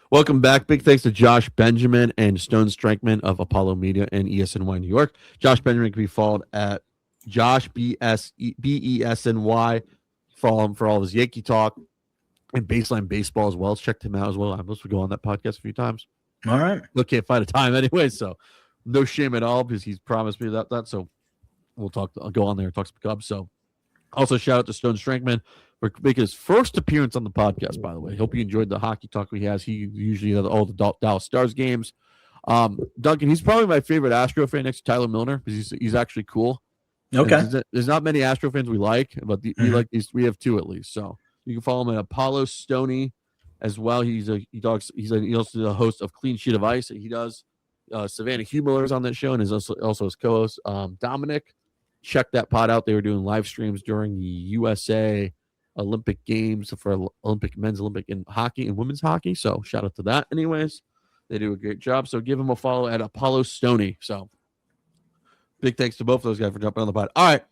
Welcome back. Big thanks to Josh Benjamin and Stone Strankman of Apollo Media and ESNY New York. Josh Benjamin can be followed at Josh BESNY. Follow him for all of his Yankee talk and baseline baseball as well. Check him out as well. I'm supposed to go on that podcast a few times. All right. Look, can't find a time anyway, so no shame at all because he's promised me that. So I'll go on there and talk some Cubs. So also shout out to Stone Strankman for making his first appearance on the podcast, by the way. Hope you enjoyed the hockey talk he has. He usually does all the Dallas Stars games. Duncan, he's probably my favorite Astro fan next to Tyler Milner because he's actually cool. Okay. There's not many Astro fans we like, but we like these. We have two at least. So you can follow him at Apollo Stoney as well. He's also the host of Clean Sheet of Ice. He does Savannah Hugh is on that show and is also his co-host. Dominic, check that pod out. They were doing live streams during the USA Olympic Games for men's Olympic in hockey and women's hockey. So shout out to that. Anyways, they do a great job. So give them a follow at Apollo Stoney. So big thanks to both of those guys for jumping on the pod. All right.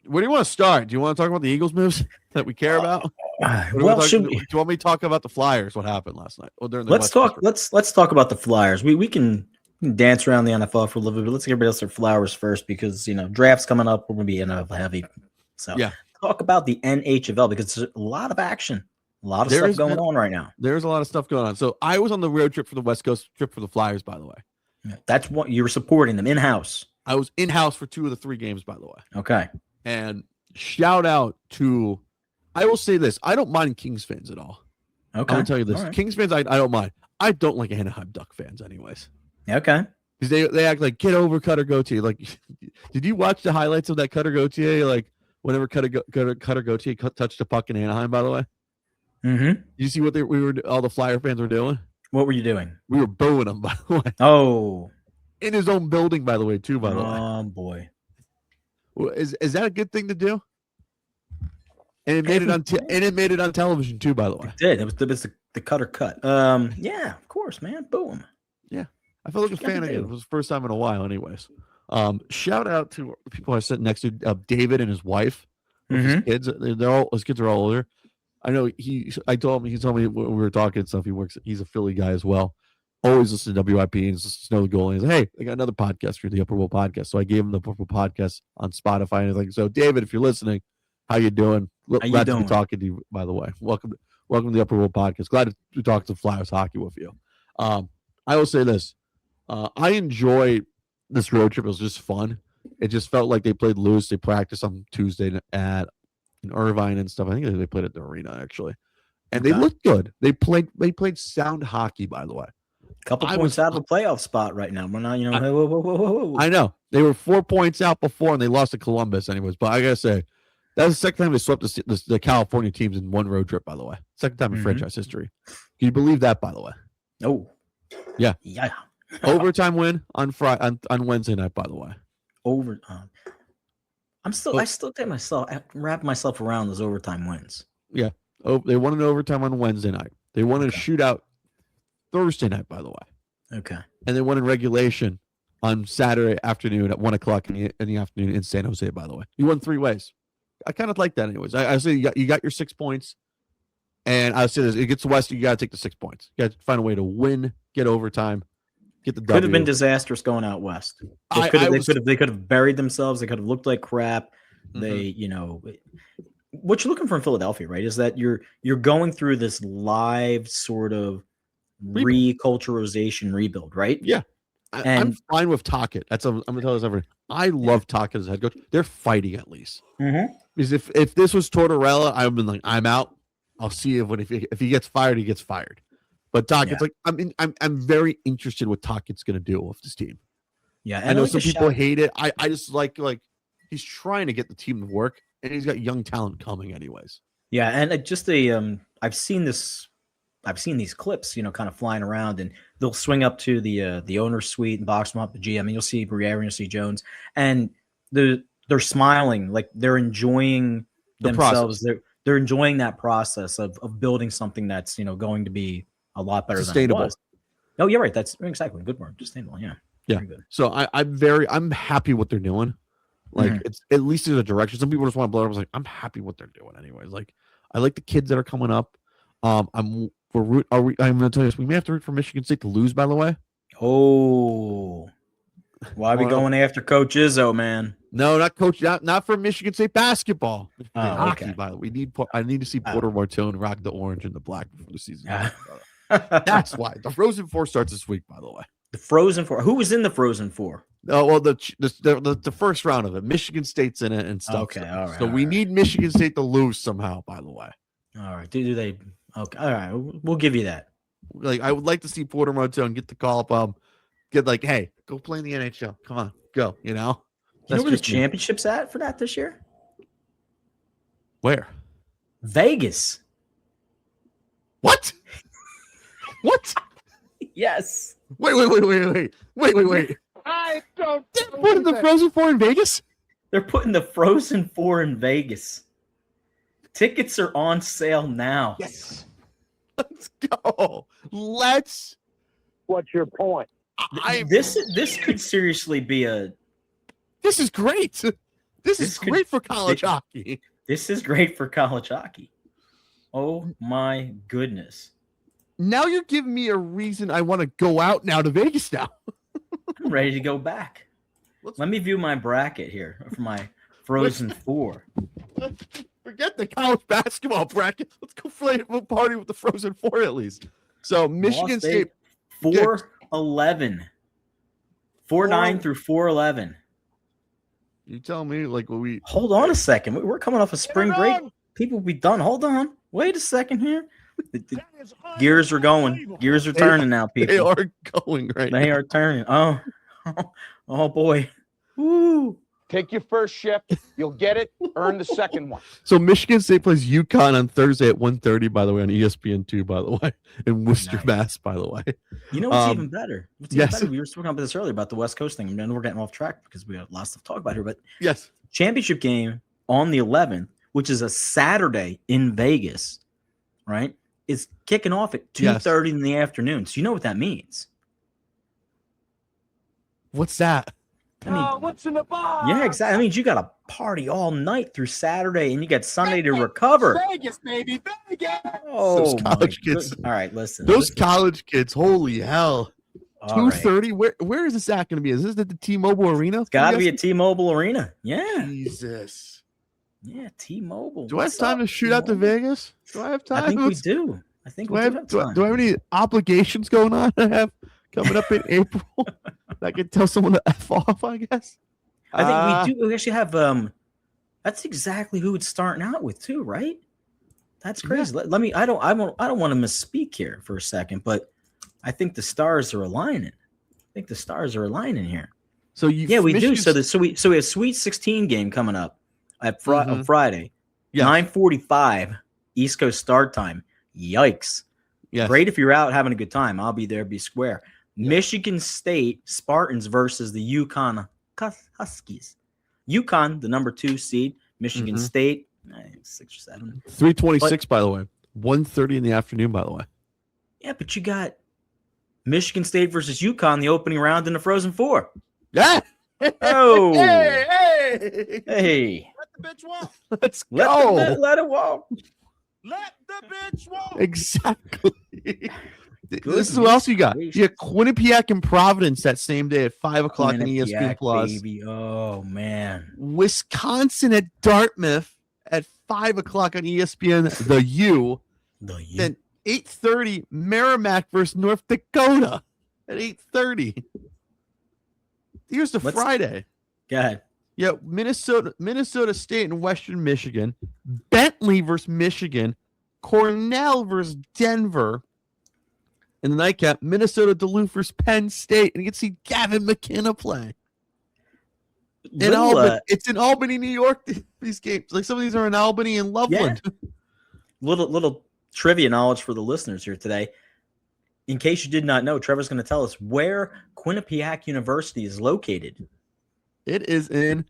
Where do you want to start? Do you want to talk about the Eagles moves that we care about? Do you want me to talk about the Flyers? What happened last night? Let's talk about the Flyers. We can dance around the NFL for a little bit, but let's give everybody else their flowers first because drafts coming up. We're gonna be NFL heavy. So yeah. Talk about the NHFL because there's a lot of action, a lot of stuff going on right now. There's a lot of stuff going on. So I was on the road trip for the West Coast trip for the Flyers, by the way. That's what you were supporting them in-house. I was in-house for 2 of the 3 games, by the way. Okay. And shout out to, I will say this, I don't mind Kings fans at all. Okay. I'm going to tell you this. Right. Kings fans, I don't mind. I don't like Anaheim Duck fans anyways. Okay. Because they act like, get over Cutter Gauthier. Like, did you watch the highlights of that Cutter Gauthier? Like, whenever Cutter Gauthier touched the puck in Anaheim, by the way? Mm-hmm. You see what all the Flyer fans were doing? What were you doing? We were booing him, by the way. Oh. In his own building, by the way, too, by the way. Oh, boy. Is that a good thing to do? And it made it on television too, by the way. It did. It was the Cutter cut. Yeah, of course, man. Boom. Yeah. I felt like a fan again. It was the first time in a while, anyways. Shout out to people I sat next to, David and his wife. His kids. His kids are all older. I know he told me when we were talking and stuff, he's a Philly guy as well. Always listen to WIP and just know the goal. And he's like, hey, I got another podcast for the Upper Bowl podcast. So I gave him the Upper Bowl podcast on Spotify. And he's like, so David, if you're listening, how you doing? Glad to be talking to you, by the way. Welcome to the Upper Bowl podcast. Glad to talk to Flyers hockey with you. I will say this. I enjoy this road trip. It was just fun. It just felt like they played loose. They practiced on Tuesday in Irvine and stuff. I think they played at the arena, actually. And they looked good. They played sound hockey, by the way. Couple points out of a playoff spot right now. We're not, whoa. I know. They were 4 points out before, and they lost to Columbus anyways. But I got to say, that's the second time they swept the California teams in one road trip, by the way. Second time in franchise history. Can you believe that, by the way? Oh. Yeah. Yeah. Overtime win on Wednesday night, by the way. Overtime. I still wrap myself around those overtime wins. Yeah. Oh, they won an overtime on Wednesday night. They won a shootout Thursday night, by the way. Okay. And they won in regulation on Saturday afternoon at 1:00 in the afternoon in San Jose, by the way. You won 3 ways. I kind of like that anyways. I say you got your 6 points. And I say this, it gets the West, you got to take the 6 points. You got to find a way to win, get overtime, get the W. Could have been disastrous going out West. They could have buried themselves. They could have looked like crap. They, what you're looking for in Philadelphia, right, is that you're going through this live sort of reculturalization rebuild, right? Yeah. I'm fine with Tocchet. I'm going to tell this everyone. I love Tocchet as head coach. They're fighting at least. Because if this was Tortorella, I would have been like, I'm out. I'll see if he gets fired, he gets fired. But Tocchet's like, I'm very interested what Tocchet's going to do with this team. Yeah, and I know some people hate it. I just like he's trying to get the team to work, and he's got young talent coming anyways. Yeah, and just I've seen these clips, kind of flying around, and they'll swing up to the owner's suite and box them up, the GM, and you'll see Briere and you'll see Jones, and they're smiling, like they're enjoying themselves. They're enjoying that process of building something that's going to be a lot better sustainable. Than it was. Oh, you're right. That's exactly good word. Sustainable. Yeah. Yeah. So I'm happy what they're doing. Like it's at least in a direction. Some people just want to blow it up. I was like, I'm happy what they're doing anyways. Like I like the kids that are coming up. I'm going to tell you this. We may have to root for Michigan State to lose. By the way. Oh, why are we going after Coach Izzo, man? No, not Coach. Not for Michigan State basketball. Hockey, okay. By the way, I need to see Porter Martone rock the orange and the black before the season. That's why the Frozen Four starts this week. By the way, the Frozen Four. Who was in the Frozen Four? Oh well, the first round of it. Michigan State's in it and stuff. Okay, all right. So we need Michigan State to lose somehow. By the way. All right. Do they? Okay. All right. We'll give you that. Like I would like to see Porter Martone get the call up. Get like, hey, go play in the NHL. Come on, go. You know. You know where the championship's at for that this year? Where? Vegas. What? What? Yes. Wait. I don't. They're putting the Frozen Four in Vegas? They're putting the Frozen Four in Vegas. Tickets are on sale now. Yes. Let's go. Let's. What's your point? This could seriously be a. This is great. This is great for college hockey. This is great for college hockey. Oh my goodness. Now you're giving me a reason I want to go out now to Vegas now. I'm ready to go back. Let me view my bracket here for my Frozen Four. Forget the college basketball bracket. Let's go party with the Frozen Four at least. So Michigan State 4-11. 4-9 through 4-11. You tell me, like, we hold on a second. We're coming off a spring break. People will be done. Hold on. Wait a second here. The gears are going. Gears are turning now, people. They are going right now. They are turning. Oh boy. Woo. Take your first shift. You'll get it. Earn the second one. So Michigan State plays UConn on Thursday at 1:30, by the way, on ESPN2, by the way, in Worcester, Mass, by the way. You know what's even better? We were talking about this earlier about the West Coast thing. And we're getting off track because we have lots to talk about here. But yes, championship game on the 11th, which is a Saturday in Vegas, right? Is kicking off at 2:30 in the afternoon. So you know what that means. What's that? I mean, what's in the box? Yeah, exactly. I mean, you got to party all night through Saturday, and you got Sunday to recover. Vegas, baby, Vegas. Oh, those college kids. All right, listen. Those college kids, holy hell. 2:30. Right. Where is this at going to be? Is this at the T-Mobile Arena? It's got to be a T-Mobile Arena. Yeah. Jesus. Yeah, T-Mobile. Do I have time to shoot out to Vegas? Do I have time? I think we do. I think we do have time. Do I have any obligations going on I have coming up in April? I can tell someone to F off, I guess. I think we do. We actually have that's exactly who it's starting out with too, right? That's crazy. Yeah. Let me I don't want to misspeak here for a second, but I think the stars are aligning. Here. So we do. So we have Sweet 16 game coming up at on Friday. Yeah. 9:45 East Coast start time. Yikes. Yeah. Great if you're out having a good time. I'll be there, be square. Yeah. Michigan State Spartans versus the UConn Huskies. UConn, the number 2 seed. Michigan State, 6 or 7. 3:26, by the way. 1:30 in the afternoon, by the way. Yeah, but you got Michigan State versus UConn, the opening round in the Frozen Four. Yeah. Oh. Hey. Let the bitch walk. Let's go. Let it walk. Let the bitch walk. Exactly. This is what else you got. You got Quinnipiac and Providence that same day at 5 o'clock on ESPN Plus. Baby. Oh man. Wisconsin at Dartmouth at 5 o'clock on ESPN. The U. Then 8:30 Merrimack versus North Dakota at 8:30. Here's the Friday. Go ahead. Yeah, Minnesota State and Western Michigan. Bentley versus Michigan. Cornell versus Denver. In the nightcap, Minnesota Duluth versus Penn State. And you can see Gavin McKenna play. It's in Albany, New York, these games. Like some of these are in Albany and Loveland. Yeah. Little trivia knowledge for the listeners here today. In case you did not know, Trevor's going to tell us where Quinnipiac University is located. It is in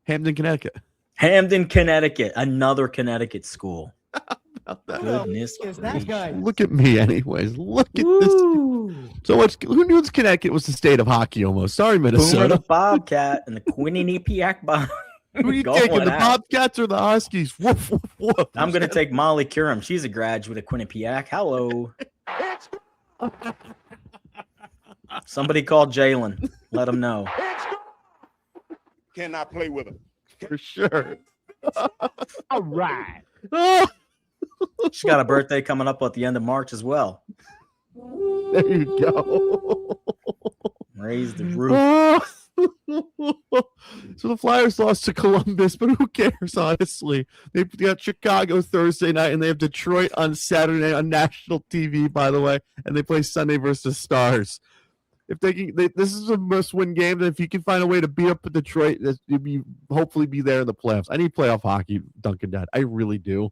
Hamden, Connecticut. Hamden, Connecticut. Another Connecticut school. Goodness gracious. Look at me, anyways. Look at this. So much. Who knew Connecticut was the state of hockey almost? Sorry, Minnesota. Boomer the Bobcat and the Quinnipiac Bob. Who are you taking, the Bobcats or the Huskies? Woof, woof, Whoa, I'm going to take Molly Curum. She's a graduate of Quinnipiac. Hello. Somebody call Jalen. Let him know. Cannot play with him. for sure. All right. She's got a birthday coming up at the end of March as well. There you go. Raise the roof. So the Flyers lost to Columbus, but who cares, honestly? They got Chicago Thursday night, and they have Detroit on Saturday on national TV, by the way, and they play Sunday versus Stars. If this is a must-win game. If you can find a way to beat up Detroit, you'll hopefully be there in the playoffs. I need playoff hockey, Duncan Dad. I really do.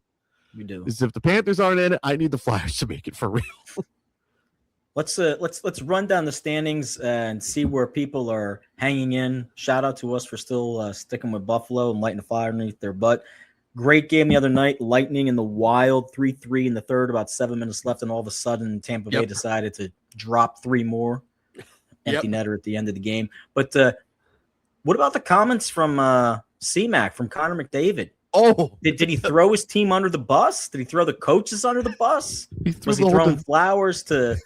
You do. Because if the Panthers aren't in it, I need the Flyers to make it for real. Let's run down the standings and see where people are hanging in. Shout out to us for still sticking with Buffalo and lighting the fire underneath their butt. Great game the other night. Lightning and the Wild 3-3 in the third, about 7 minutes left, and all of a sudden Tampa Bay decided to drop 3 more. Empty netter at the end of the game. But what about the comments from CMAC, from Connor McDavid? Oh, Did he throw his team under the bus? Did he throw the coaches under the bus? Was he throwing flowers to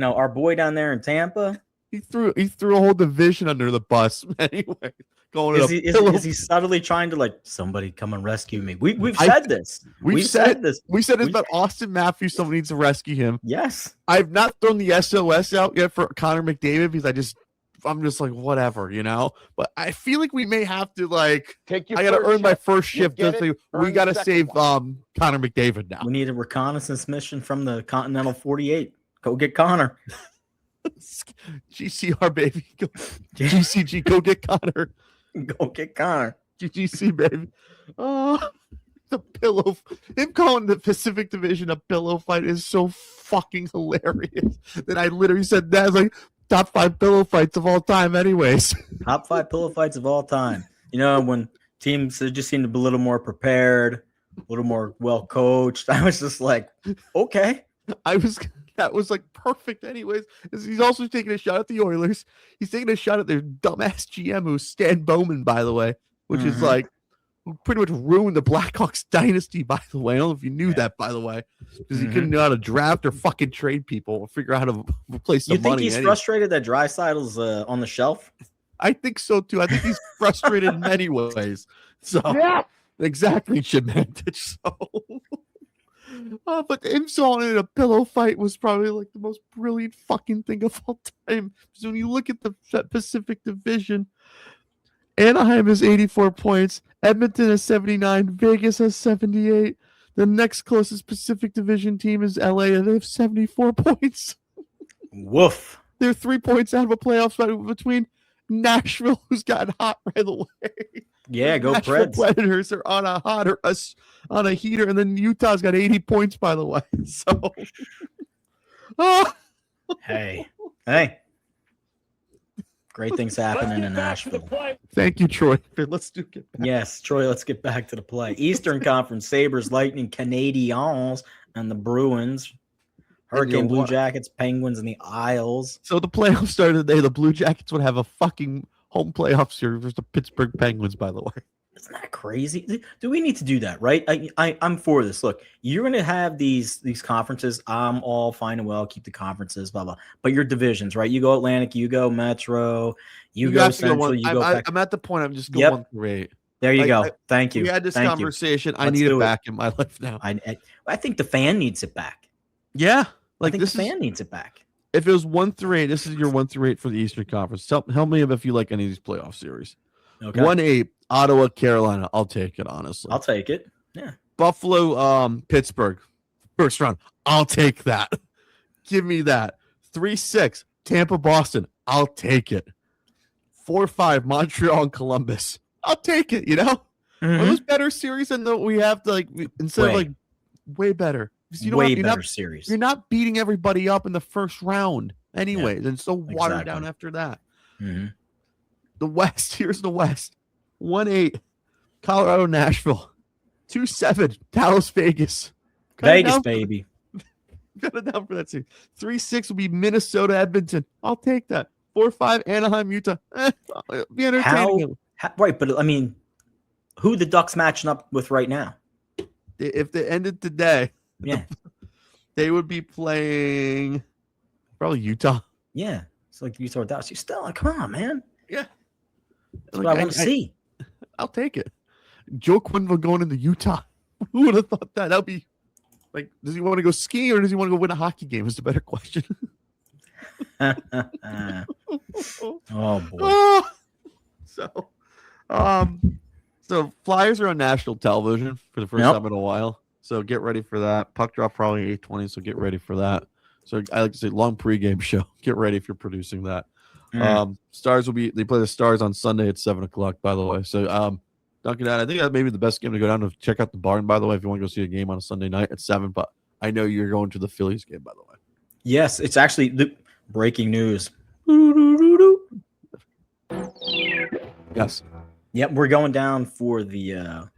our boy down there in Tampa? He threw a whole division under the bus. Anyway, is he subtly trying to somebody come and rescue me? We've said this. We've said this. We said it's about Austin Matthews. Someone needs to rescue him. Yes. I've not thrown the SOS out yet for Connor McDavid because I'm just like whatever, But I feel like we may have to Take your I got to earn my first You shift. get it, We earn got the to second save one. Connor McDavid now. We need a reconnaissance mission from the Continental 48. Go get Connor. GCR baby, go, GCG, go get Connor. Go get Connor. GGC baby. Oh, the pillow. Him calling the Pacific Division a pillow fight is so fucking hilarious that I literally said that. I was like, top 5 pillow fights of all time, anyways. Top 5 pillow fights of all time. When teams just seem to be a little more prepared, a little more well coached. I was just like, okay. That was perfect anyways. He's also taking a shot at the Oilers. He's taking a shot at their dumbass GM, who's Stan Bowman, by the way, which is who pretty much ruined the Blackhawks dynasty, by the way. I don't know if you knew that, by the way, because he couldn't know how to draft or fucking trade people or figure out how to replace the money. You think he's frustrated that Draisaitl's on the shelf? I think so too. I think he's frustrated in many ways. So exactly, Chimantic. So but him calling it a pillow fight was probably the most brilliant fucking thing of all time. So when you look at the Pacific Division, Anaheim has 84 points, Edmonton has 79, Vegas has 78. The next closest Pacific Division team is LA, and they have 74 points. Woof. They're 3 points out of a playoff spot between Nashville, who's gotten hot right away. Yeah, go Nashville Preds. Predators are on a heater, and then Utah's got 80 points, by the way. So, Hey, great things happening in Nashville. Thank you, Troy. Let's get back. Yes, Troy. Let's get back to the play. Eastern Conference: Sabres, Lightning, Canadiens, and the Bruins. Hurricane, Blue Jackets, Penguins, and the Isles. So the playoffs started today. The Blue Jackets would have a fucking home playoff series versus the Pittsburgh Penguins, by the way. Isn't that crazy? Do we need to do that, right? I'm for this. Look, you're going to have these conferences. I'm all fine and well. Keep the conferences, blah, blah. But your divisions, right? You go Atlantic, you go Metro, you go Central, I'm at the point I'm just going 1 through 8. There you go. Thank you. We had this conversation. I Let's need it do back in my life now. I think the fan needs it back. Yeah. I think the fan needs it back. If it was 1 through 8, this is your 1 through 8 for the Eastern Conference. Help me if you like any of these playoff series. Okay. 1-8, Ottawa, Carolina. I'll take it, honestly. I'll take it. Yeah. Buffalo, Pittsburgh, first round. I'll take that. Give me that. 3-6, Tampa, Boston. I'll take it. 4-5, Montreal and Columbus. I'll take it. Are those better series than what we have to instead of way better? Way better series. You're not beating everybody up in the first round anyways, and so watered down after that. Mm-hmm. The West, here's the West. 1-8, Colorado, Nashville. 2-7, Dallas, Vegas. Vegas, baby. Got it down for that series. 3-6 will be Minnesota, Edmonton. I'll take that. 4-5, Anaheim, Utah. It'll be entertaining. Right, but I mean, who the Ducks matching up with right now? if they ended today, Yeah, they would be playing probably Utah. yeah. It's like Utah or Dallas. You still like, come on, man. Yeah, That's what I want to see. I'll take it. Joe Quenneville going into Utah. Who would have thought that? That'd be like, does he want to go skiing or does he want to go win a hockey game? Is the better question. Oh boy. So Flyers are on national television for the first Yep. time in a while. So get ready for that. Puck drop probably 8:20. So get ready for that. So I like to say long pregame show. Get ready if you're producing that. Stars they play the Stars on Sunday at 7:00. By the way, so Duncan, I think that may be the best game to go down to check out the barn. By the way, if you want to go see a game on a Sunday night at 7, but I know you're going to the Phillies game. By the way, Yes, it's actually the breaking news. yes. Yep, we're going down for the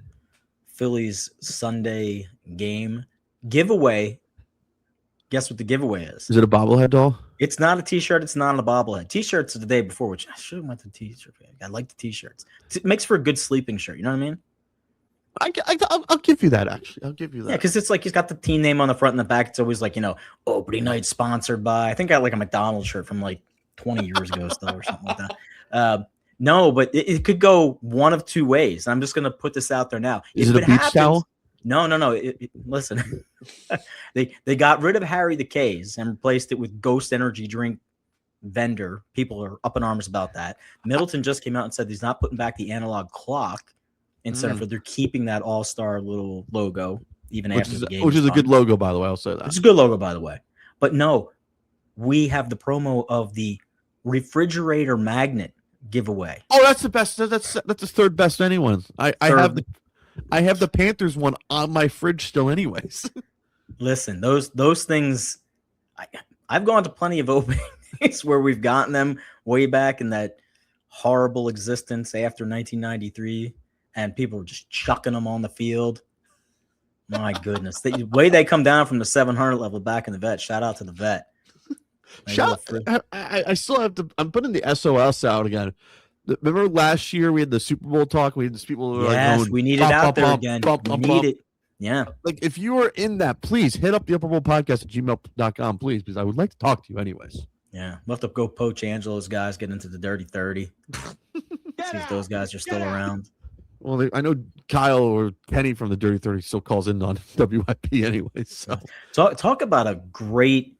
Phillies Sunday game giveaway. Guess what the giveaway is? Is it a bobblehead doll? It's not a T-shirt. It's not a bobblehead. T-shirts are the day before, which I should have went to T-shirt. I like the T-shirts. It makes for a good sleeping shirt. You know what I mean? I'll give you that. Actually, I'll give you that. Yeah, because it's like he's got the team name on the front and the back. It's always like, opening night sponsored by. I think I got like a McDonald's shirt from like 20 years ago still or something like that. No, but it could go one of two ways. I'm just going to put this out there now. Is it a beach towel? No. Listen, they got rid of Harry the K's and replaced it with Ghost Energy drink vendor. People are up in arms about that. Middleton just came out and said he's not putting back the analog clock. Instead of they're keeping that all-star little logo even after the game. Which is a good logo, by the way. I'll say that. It's a good logo, by the way. But no, we have the promo of the refrigerator magnet giveaway. Oh, that's the best. That's the third best anyone. I have the Panthers one on my fridge still, anyways. Listen, those things. I've gone to plenty of openings where we've gotten them way back in that horrible existence after 1993. And people were just chucking them on the field. My goodness. The way they come down from the 700 level back in the vet. Shout out to the vet. I still have to. I'm putting the SOS out again. Remember last year we had the Super Bowl talk? We had these people who were like, we need it out there again. We need it. Yeah. Like if you are in that, please hit up the Upper Bowl Podcast at gmail.com, please, because I would like to talk to you anyways. Yeah. We'll have to go poach Angelo's guys, get into the dirty 30. See if those guys are still around. Well, I know Kyle or Kenny from the Dirty 30 still calls in on WIP anyway. So talk about a great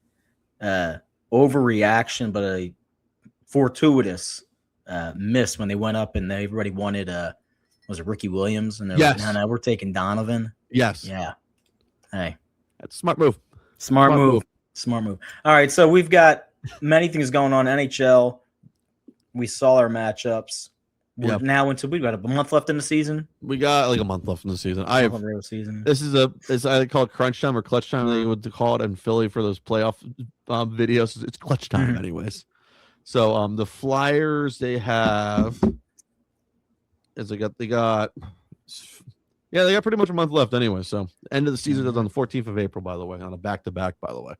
overreaction, but a fortuitous miss when they went up and everybody wanted was it Ricky Williams? And they're like, no, we're taking Donovan. Yes. Yeah. Hey. That's a smart move. Smart move. Smart move. All right. So we've got many things going on. NHL. We saw our matchups. We're now into we got a month left in the season. We got like a month left in the season. This is I call it crunch time or clutch time. They would call it in Philly for those playoff videos. It's clutch time, anyways. So the Flyers they got they got pretty much a month left anyway. So end of the season is on the 14th of April, by the way, on a back-to-back, by the way.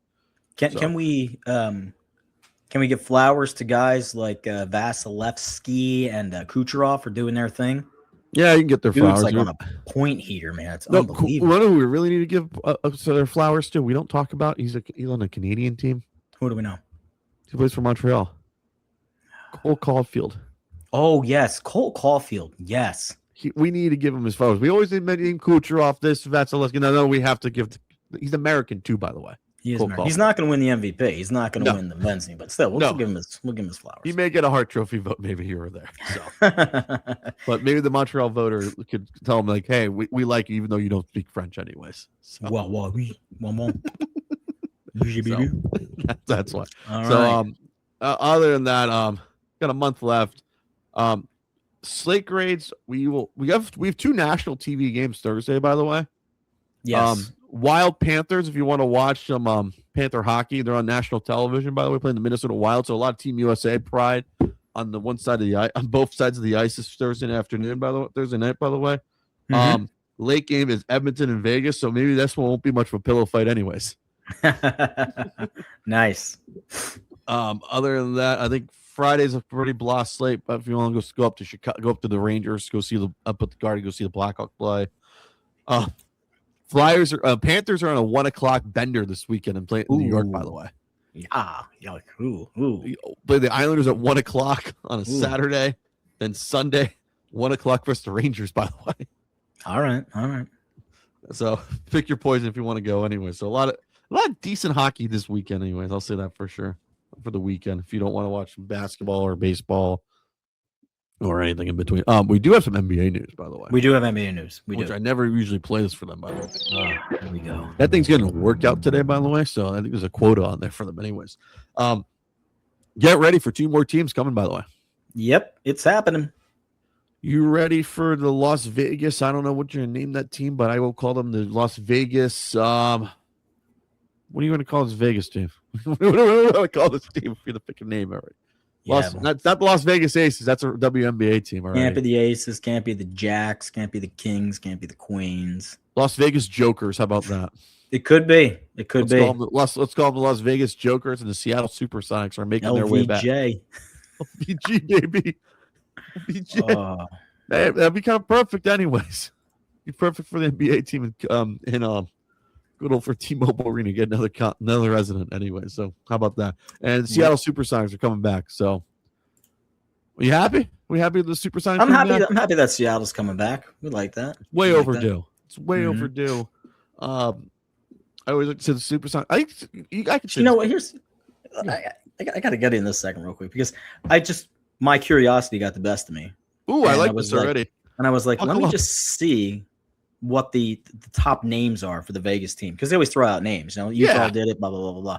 Can we give flowers to guys like Vasilevsky and Kucherov for doing their thing? Yeah, you can get their flowers. Like on a point heater, man. It's unbelievable. You know who we really need to give their flowers to? We don't talk about. He's on a Canadian team. Who do we know? He plays for Montreal. Cole Caulfield. Oh, yes. Cole Caulfield. Yes. We need to give him his flowers. We always mention Kucherov, this, Vasilevsky. No, we have to give. He's American too, by the way. He is American. He's not going to win the MVP. He's not going to win the Vezina, but still, we'll give him his flowers. He may get a Hart Trophy vote maybe here or there. So. But maybe the Montreal voter could tell him, like, hey, we like you even though you don't speak French anyways. So. That's why. All so right. Other than that, got a month left. Slate grades, we have two national TV games Thursday, by the way. Yes. Wild Panthers, if you want to watch some Panther hockey, they're on national television, by the way, playing the Minnesota Wild. So a lot of Team USA pride on the one side of the ice, on both sides of the ice this Thursday afternoon, Thursday night, by the way. Mm-hmm. Late game is Edmonton and Vegas, so maybe this one won't be much of a pillow fight anyways. Nice. Other than that, I think Friday's a pretty blah slate, but if you want to go up to Chicago, go up to the Rangers, go see the Blackhawks play. Flyers are Panthers are on a 1:00 bender this weekend and play in New York. By the Ooh. way, You're like, ooh. play the Islanders at 1:00 on a Ooh. Saturday, then Sunday 1:00 versus the Rangers. By the way, All right. so pick your poison if you want to go. Anyway, so a lot of decent hockey this weekend. Anyways, I'll say that for sure for the weekend. If you don't want to watch basketball or baseball or anything in between, we do have some NBA news, by the way. We do have NBA news. We which do. I never usually play this for them, by the way. Here we go. That thing's getting worked out today, by the way. So I think there's a quota on there for them, anyways. Get ready for 2 more teams coming, by the way. Yep, it's happening. You ready for the Las Vegas? I don't know what you're gonna name that team, but I will call them the Las Vegas. What are you going to call this Vegas team? What do you want to call this team if you're the pick a name already? Yeah, Not the Las Vegas Aces. That's a WNBA team. All can't be right. the Aces, can't be the Jacks, can't be the Kings, can't be the Queens. Las Vegas Jokers. How about that? It could be. It could be. Let's call them the Las Vegas Jokers, and the Seattle Supersonics are making their way back. LVJ. LVG, baby. LVJ. Oh, Hey, that'd be kind of perfect, anyways. Be perfect for the NBA team in good old for T-Mobile Arena. Get another resident, anyway. So how about that? And the Seattle Supersonics are coming back. So, are you happy? We happy with the Supersonics? I'm happy. Back? I'm happy that Seattle's coming back. We like that. Way We like overdue. It's way Mhm. overdue. I always like to say the Supersonics. I could say You know what? I got to get in this second real quick because my curiosity got the best of me. Ooh, I and like I was this already. And I was like, let Buckle me up. just see what the top names are for the Vegas team because they always throw out names. You know, Utah Yeah. did it, blah, blah, blah, blah, blah.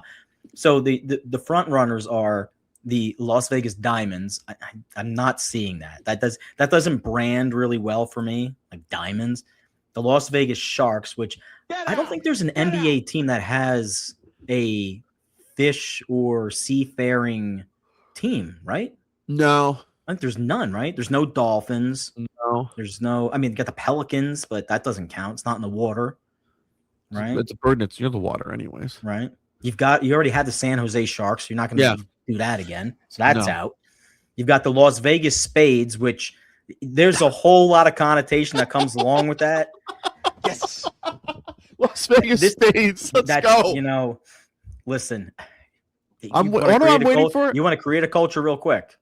So the front runners are the Las Vegas Diamonds. I'm not seeing that. That doesn't brand really well for me, like diamonds. The Las Vegas Sharks, which I don't think there's an NBA team that has a fish or seafaring team, right? No. I think there's none, right? There's no Dolphins. No. There's no, I mean, you got the Pelicans, but that doesn't count. It's not in the water, right? It's a bird that's near the water, anyways. Right. You already had the San Jose Sharks. So you're not going to do that again. So that's No. out. You've got the Las Vegas Spades, which there's a whole lot of connotation that comes along with that. Yes. Las Vegas Spades. Let's go. You know, listen. I'm waiting for it. You want to create a culture real quick.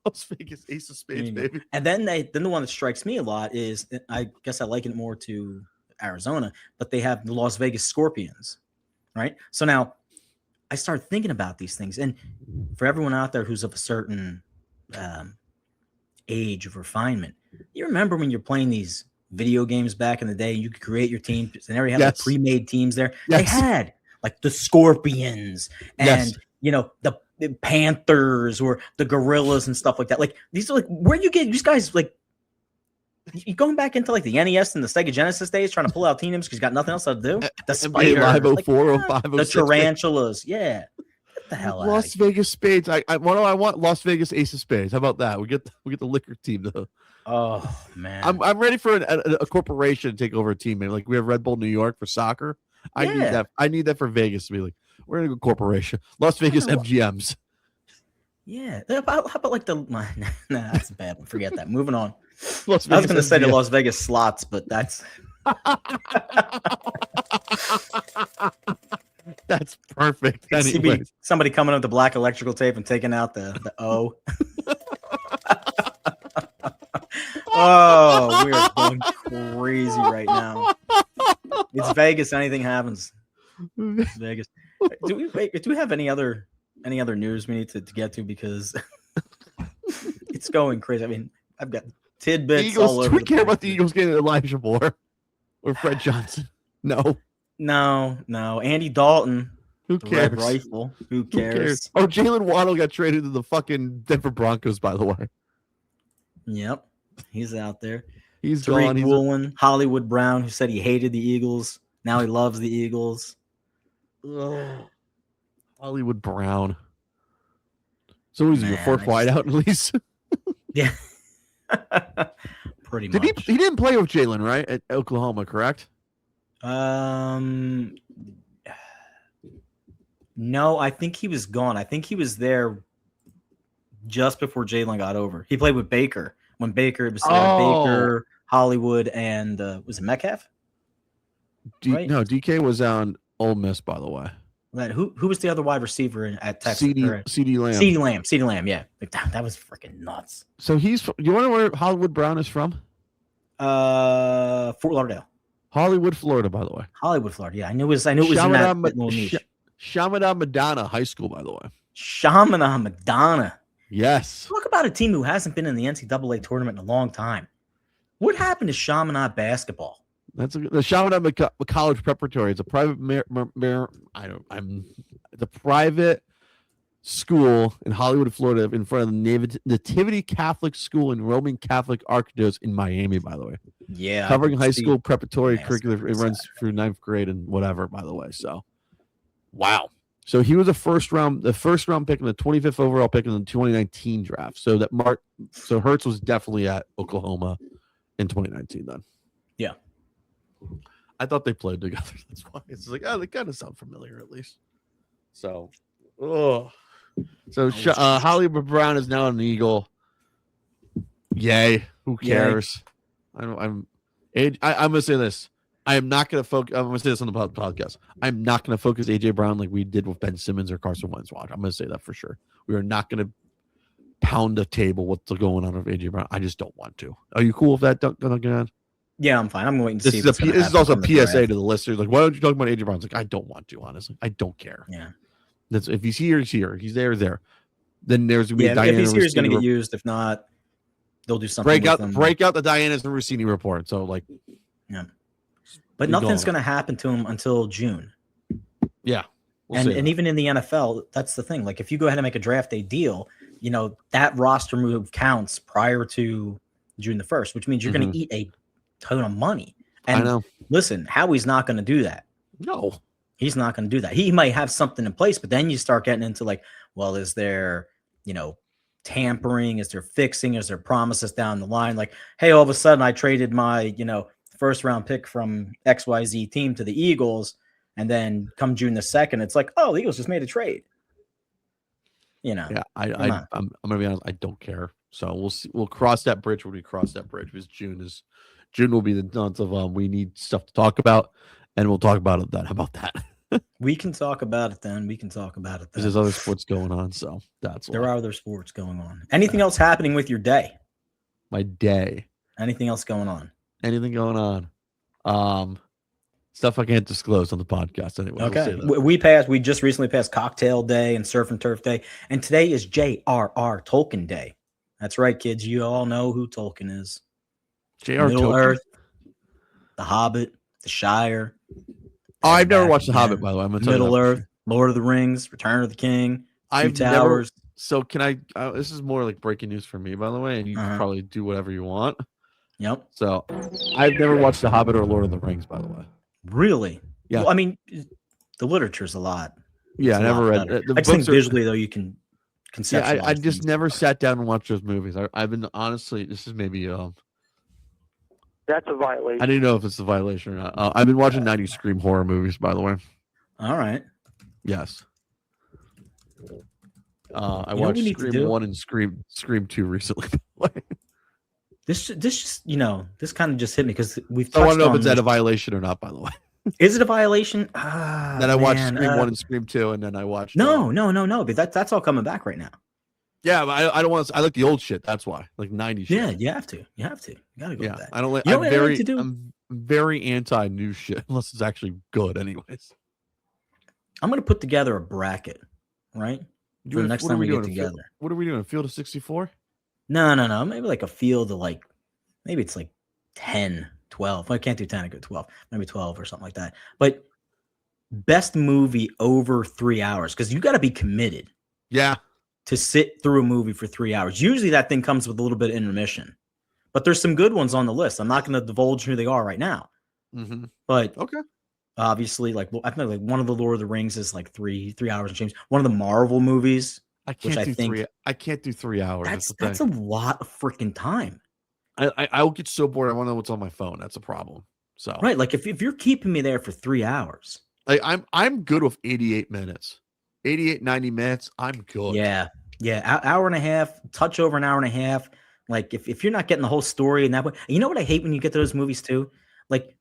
Las Vegas Ace of Spades, baby. And then the one that strikes me a lot is, I guess I liken it more to Arizona, but they have the Las Vegas Scorpions, right? So now I start thinking about these things, and for everyone out there who's of a certain age of refinement, you remember when you're playing these video games back in the day, you could create your team, and they already had like pre-made teams there. They had like the Scorpions and you know the Panthers or the Gorillas and stuff like that. Like these are like where you get these guys like you going back into like the NES and the Sega Genesis days trying to pull out team names because you got nothing else to do. The Spider, Live like, 04, 05, the 06, Tarantulas, yeah. Get the hell out. Las Vegas Spades. What do I want? Las Vegas Ace of Spades. How about that? We get the liquor team though. Oh man, I'm ready for a corporation to take over a team. Maybe like we have Red Bull New York for soccer. I need that. I need that for Vegas to be like we're gonna go corporation. Las Vegas MGMs. Yeah. How about like the nah, that's a bad one. Forget that. Moving on. Las I was Vegas gonna say the MGMs. Las Vegas slots, but that's That's perfect. CB, Anyways. somebody coming up with the black electrical tape and taking out the O. Oh, we are going crazy right now. It's Vegas. Anything happens. It's Vegas. Do we have any other news we need to get to because it's going crazy. I mean, I've got tidbits all Eagles. over. Do we the care place. about the Eagles getting Elijah Moore or Fred Johnson? No. No. Andy Dalton. Who The cares? Red Rifle. Who Who cares? Oh, Jalen Waddle got traded to the fucking Denver Broncos, by the way. Yep. He's out there. He's Tariq gone. He's Woolen, Hollywood Brown, who said he hated the Eagles. Now he loves the Eagles. Hollywood Brown. So he's a Man, fourth wideout at least. Yeah. Pretty Did much. he didn't play with Jalen, right? At Oklahoma, correct? No, I think he was gone. I think he was there just before Jalen got over. He played with Baker when Baker was Baker, Hollywood, and was it Metcalf? right? No, DK was on Ole Miss, by the way. That who was the other wide receiver at Texas? CD Lamb. CD Lamb, yeah. Like, that was freaking nuts. So you want to know where Hollywood Brown is from? Fort Lauderdale, Hollywood, Florida, by the way. Hollywood, Florida. Yeah, I knew it was in that little niche. Chaminade Madonna High School, by the way. Chaminade Madonna. Yes. Talk about a team who hasn't been in the NCAA tournament in a long time. What happened to Chaminade basketball? The Chaminade College Preparatory. It's a private the private school in Hollywood, Florida, in front of the Nativity Catholic School and Roman Catholic Archdiocese in Miami, by the way. Yeah. Covering high school preparatory curriculum. It runs through 9th grade and whatever, by the way. So, wow. So he was the first round pick and the 25th overall pick in the 2019 draft. So Hurts was definitely at Oklahoma in 2019 then. Yeah. I thought they played together. That's why it's like, oh, they kind of sound familiar at least. So, Hollywood Brown is now an Eagle. Yay! Who cares? I'm gonna say this. I am not gonna focus. I'm gonna say this on the podcast. I'm not gonna focus AJ Brown like we did with Ben Simmons or Carson Wentz. Watch. I'm gonna say that for sure. We are not gonna pound the table what's going on with AJ Brown. I just don't want to. Are you cool with that, Duncan? Yeah, I'm fine. I'm waiting to see. This is also a PSA to the listeners. Like, why don't you talk about AJ Brown? It's like, I don't want to. Honestly, I don't care. Yeah. That's if he's here, he's here. If he's there, there. Then there's gonna be if he's here, he's gonna get used. If not, they'll do something. Break out the Diana's and Rossini report. So like, yeah. But nothing's gonna happen to him until June. Yeah. And even in the NFL, that's the thing. Like, if you go ahead and make a draft day deal, that roster move counts prior to June the 1st, which means you're going to eat a ton of money. And I know. Listen, Howie's not going to do that. No, he's not going to do that. He might have something in place, but then you start getting into like, well, is there, tampering? Is there fixing? Is there promises down the line? Like, hey, all of a sudden I traded my, first round pick from XYZ team to the Eagles. And then come June the 2nd, it's like, oh, the Eagles just made a trade. Yeah, I'm gonna be honest. I don't care. So we'll see. We'll cross that bridge when we cross that bridge, because June will be the month of we need stuff to talk about, and we'll talk about it then. How about that? We can talk about it then. There's other sports going on, so there are other sports going on. Anything else happening with your day? My day. Anything else going on? Anything going on? Stuff I can't disclose on the podcast anyway. Okay. We just recently passed Cocktail Day and Surf and Turf Day, and today is J.R.R. Tolkien Day. That's right, kids. You all know who Tolkien is. J.R. Middle Tolkien. Earth, The Hobbit, The Shire. Oh, I've never watched The Hobbit, by the way. I'm gonna tell Middle you Earth, Lord of the Rings, Return of the King, I've Two Towers. So can I? This is more like breaking news for me, by the way, and you can probably do whatever you want. Yep. So I've never watched The Hobbit or Lord of the Rings, by the way. Really? Yeah. Well, I mean, the literature's a lot. Yeah, I never read. I just think visually, though, you can conceptualize. I just never sat down and watched those movies. I've been honestly. This is maybe. That's a violation. I didn't know if it's a violation or not. I've been watching 90s Scream horror movies, by the way. All right. Yes. I watched Scream 1 and Scream 2 recently. This just this kind of just hit me because we've. I want to know if it's a violation or not. By the way, is it a violation? Then I watched Scream 1 and Scream 2, and then I watched. No. But that's all coming back right now. Yeah, but I don't want to. I like the old shit. That's why, like 90s. Yeah, shit. you have to. You gotta go. Yeah, with that. I don't like. I'm very anti new shit unless it's actually good. Anyways, I'm gonna put together a bracket, right? For the next time we get together. What are we doing? A field of 64? No. Maybe like a field of maybe it's like 10, 12. I can't do 10. I go 12. Maybe 12 or something like that. But best movie over 3 hours, because you got to be committed. Yeah. To sit through a movie for 3 hours. Usually that thing comes with a little bit of intermission. But there's some good ones on the list. I'm not going to divulge who they are right now. Mm-hmm. But okay. Obviously, I think one of the Lord of the Rings is like 3 hours and change. One of the Marvel movies. I can't do 3 hours. That's a lot of freaking time. I'll get so bored. I want to know what's on my phone. That's a problem. So right, like if you're keeping me there for 3 hours, I'm good with 88 minutes, 88, 90 minutes. I'm good. Yeah. Hour and a half, touch over an hour and a half. Like if you're not getting the whole story in that way, and you know what I hate when you get to those movies too? Like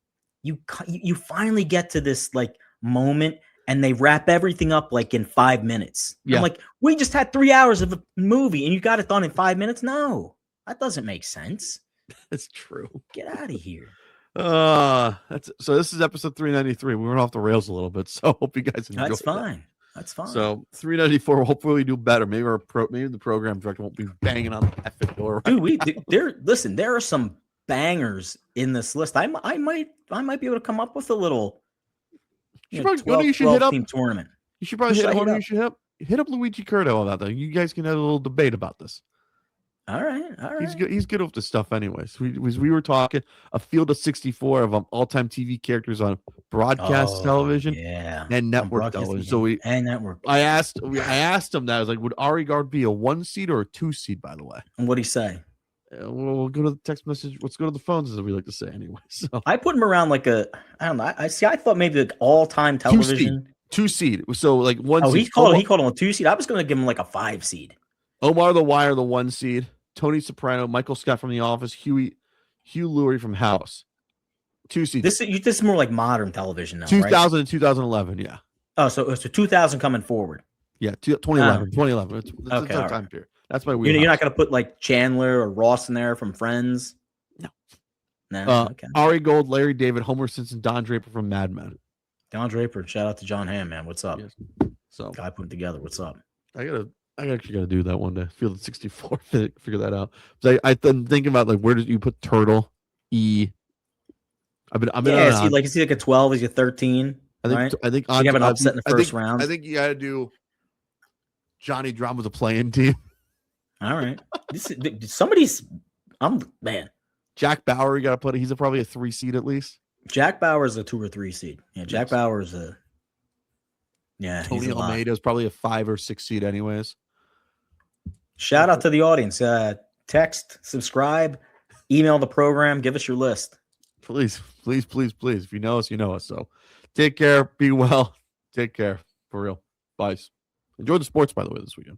you finally get to this like moment, and they wrap everything up like in 5 minutes. Yeah. I'm like, we just had 3 hours of a movie, and you got it done in 5 minutes. No, that doesn't make sense. It's true. Get out of here. That's so. This is episode 393. We went off the rails a little bit, so hope you guys enjoyed. That's that. fine. That's fine. So 394. Hopefully, we do better. Maybe maybe the program director won't be banging on the effing door. Dude, there are some bangers in this list. I might be able to come up with a little You should hit up. team tournament. You should probably Who should I hit up. hit You should hit up Luigi Curto about that. You guys can have a little debate about this. All right. He's good with the stuff, anyways. We were talking a field of 64 of all-time TV characters on broadcast television and network television. So network. I asked him that. I was like, would Ari Guard be a 1 seed or a 2 seed? By the way, And what'd he say? We'll go to the text message. Let's go to the phones, as we like to say, anyway. So I put him around like I don't know. I thought maybe like all-time television. 2 seed. So like 1. Oh, seed. he called him a 2 seed. I was going to give him like a 5 seed. Omar the Wire, the 1 seed. Tony Soprano, Michael Scott from The Office, Hugh Laurie from House. 2 seeds. This is more like modern television now, 2000 right? and 2011, yeah. Oh, so 2000 coming forward. Yeah, 2011. 2011. It's Okay, our all time right. period. That's my weird. You're not going to put like Chandler or Ross in there from Friends? No. Okay. Ari Gold, Larry David, Homer Simpson, Don Draper from Mad Men. Don Draper, shout out to John Hamm, man. What's up? Yes. So Guy putting together. What's up? I actually gotta do that one day. Field 64, figure that out. So I've been thinking about like where did you put Turtle, E. I've been is he like a 12? Is he a 13? I think you have an upset in the first round. I think you gotta do Johnny Drum with a playing team. All right. Man. Jack Bauer, you gotta put. He's probably a 3 seed at least. Jack Bauer is a 2 or 3 seed. Yeah, Jack Bauer is a. Yeah, Tony Almeida is probably a 5 or 6 seed, anyways. Shout out to the audience. Text, subscribe, email the program, give us your list. Please. If you know us, you know us. So take care. Be well. Take care. For real. Bye. Enjoy the sports, by the way, this weekend.